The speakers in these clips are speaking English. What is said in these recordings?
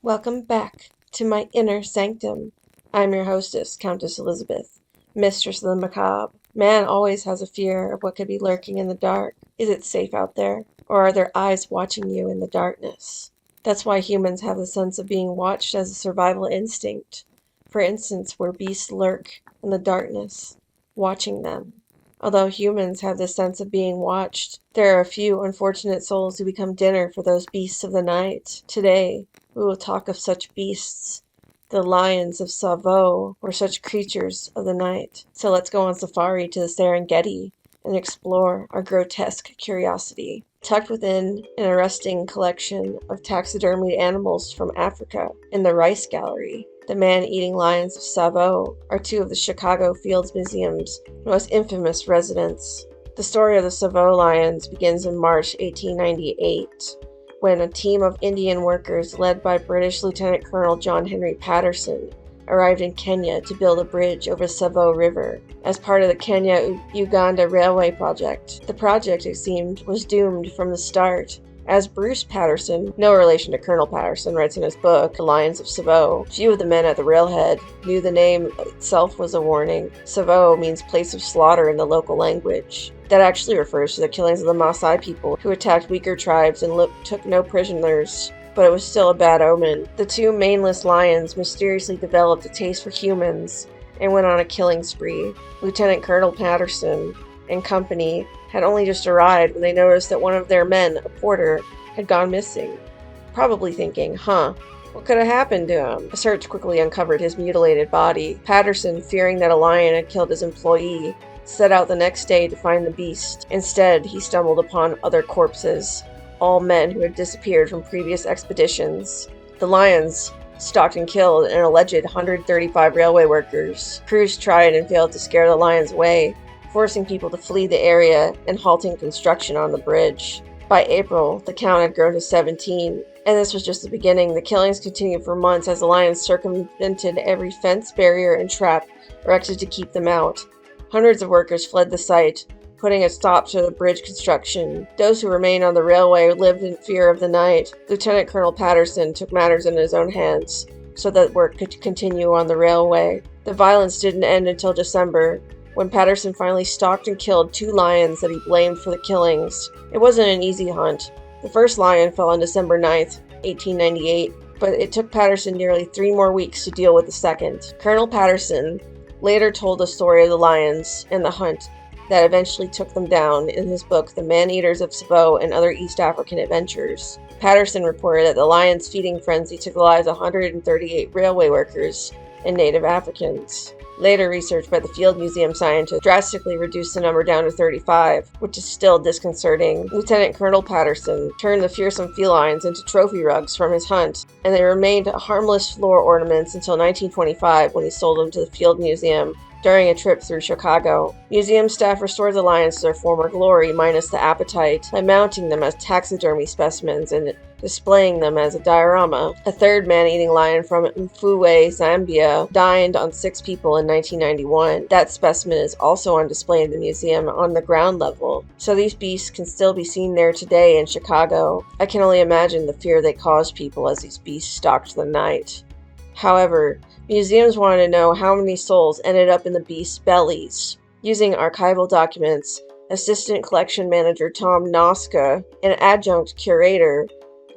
Welcome back to my inner sanctum. I'm your hostess, Countess Elizabeth, mistress of the macabre. Man always has a fear of what could be lurking in the dark. Is it safe out there, or are there eyes watching you in the darkness? That's why humans have the sense of being watched as a survival instinct. For instance, where beasts lurk in the darkness, watching them. Although humans have this sense of being watched, there are a few unfortunate souls who become dinner for those beasts of the night. Today, we will talk of such beasts. The lions of Tsavo were such creatures of the night. So let's go on safari to the Serengeti and explore our grotesque curiosity. Tucked within an arresting collection of taxidermied animals from Africa in the Rice Gallery, the man-eating lions of Tsavo are two of the Chicago Fields Museum's most infamous residents. The story of the Tsavo lions begins in March 1898. When a team of Indian workers led by British Lieutenant Colonel John Henry Patterson arrived in Kenya to build a bridge over Tsavo River as part of the Kenya-Uganda Railway project. The project, it seemed, was doomed from the start. As Bruce Patterson, no relation to Colonel Patterson, writes in his book, The Lions of Tsavo, few of the men at the railhead knew the name itself was a warning. Tsavo means place of slaughter in the local language. That actually refers to the killings of the Maasai people who attacked weaker tribes and took no prisoners, but it was still a bad omen. The two maneless lions mysteriously developed a taste for humans and went on a killing spree. Lieutenant Colonel Patterson and company had only just arrived when they noticed that one of their men, a porter, had gone missing. Probably thinking, what could have happened to him? A search quickly uncovered his mutilated body. Patterson, fearing that a lion had killed his employee, set out the next day to find the beast. Instead, he stumbled upon other corpses, all men who had disappeared from previous expeditions. The lions stalked and killed an alleged 135 railway workers. Crews tried and failed to scare the lions away, forcing people to flee the area and halting construction on the bridge. By April, the count had grown to 17, and this was just the beginning. The killings continued for months as the lions circumvented every fence, barrier, and trap erected to keep them out. Hundreds of workers fled the site, putting a stop to the bridge construction. Those who remained on the railway lived in fear of the night. Lieutenant Colonel Patterson took matters in his own hands so that work could continue on the railway. The violence didn't end until December, when Patterson finally stalked and killed two lions that he blamed for the killings. It wasn't an easy hunt. The first lion fell on December 9th, 1898, but it took Patterson nearly 3 more weeks to deal with the second. Colonel Patterson later told the story of the lions and the hunt that eventually took them down in his book, The Man-Eaters of Tsavo and Other East African Adventures. Patterson reported that the lions' feeding frenzy took the lives of 138 railway workers and native Africans. Later research by the Field Museum scientists drastically reduced the number down to 35, which is still disconcerting. Lieutenant Colonel Patterson turned the fearsome felines into trophy rugs from his hunt, and they remained harmless floor ornaments until 1925 when he sold them to the Field Museum during a trip through Chicago. Museum staff restored the lions to their former glory, minus the appetite, by mounting them as taxidermy specimens and displaying them as a diorama. A third man-eating lion from Mfue, Zambia, dined on 6 people in 1991. That specimen is also on display in the museum on the ground level, so these beasts can still be seen there today in Chicago. I can only imagine the fear they caused people as these beasts stalked the night. However, museums wanted to know how many souls ended up in the beasts' bellies. Using archival documents, Assistant Collection Manager Tom Noska and Adjunct Curator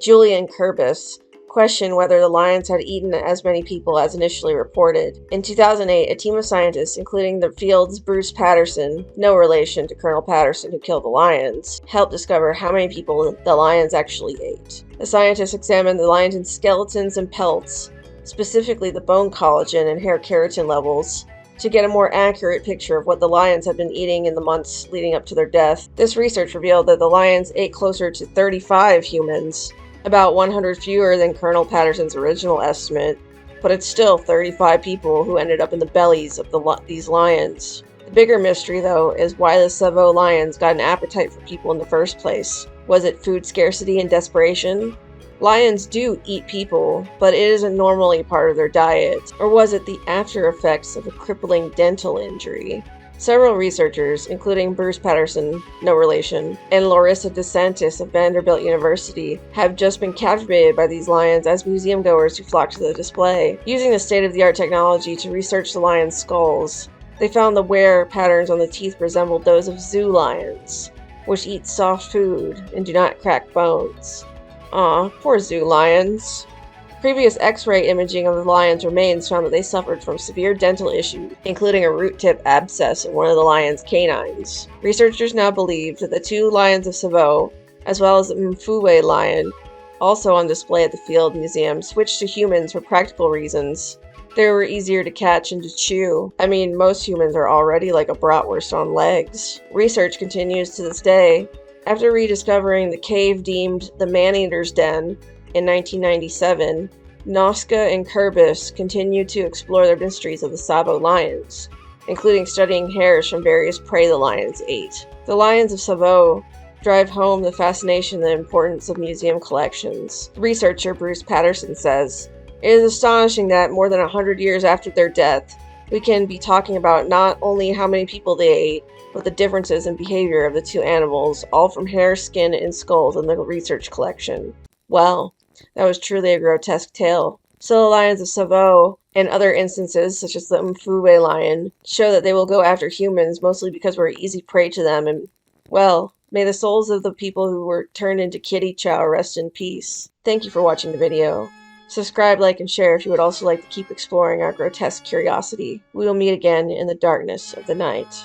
Julian Kurbis questioned whether the lions had eaten as many people as initially reported. In 2008, a team of scientists, including the Field's Bruce Patterson, no relation to Colonel Patterson who killed the lions, helped discover how many people the lions actually ate. The scientists examined the lions' skeletons and pelts, specifically the bone collagen and hair keratin levels, to get a more accurate picture of what the lions had been eating in the months leading up to their death. This research revealed that the lions ate closer to 35 humans, about 100 fewer than Colonel Patterson's original estimate, but it's still 35 people who ended up in the bellies of these lions. The bigger mystery, though, is why the Tsavo lions got an appetite for people in the first place. Was it food scarcity and desperation? Lions do eat people, but it isn't normally part of their diet. Or was it the after effects of a crippling dental injury? Several researchers, including Bruce Patterson, no relation, and Larissa DeSantis of Vanderbilt University, have just been captivated by these lions as museum goers who flock to the display. Using the state-of-the-art technology to research the lions' skulls, they found the wear patterns on the teeth resembled those of zoo lions, which eat soft food and do not crack bones. Aw, poor zoo lions. Previous X-ray imaging of the lion's remains found that they suffered from severe dental issues, including a root-tip abscess in one of the lion's canines. Researchers now believe that the two lions of Tsavo, as well as the Mfuwe lion, also on display at the Field Museum, switched to humans for practical reasons. They were easier to catch and to chew. I mean, most humans are already like a bratwurst on legs. Research continues to this day. After rediscovering the cave deemed the man-eater's den, in 1997, Noska and Kurbis continued to explore the mysteries of the Tsavo lions, including studying hairs from various prey the lions ate. The lions of Tsavo drive home the fascination and importance of museum collections. Researcher Bruce Patterson says, "It is astonishing that more than 100 years after their death, we can be talking about not only how many people they ate, but the differences in behavior of the two animals, all from hair, skin, and skulls in the research collection." Well, that was truly a grotesque tale. So the lions of Tsavo, and other instances such as the Mfuwe lion, show that they will go after humans mostly because we're easy prey to them, and, well, may the souls of the people who were turned into kitty chow rest in peace. Thank you for watching the video. Subscribe, like, and share if you would also like to keep exploring our grotesque curiosity. We will meet again in the darkness of the night.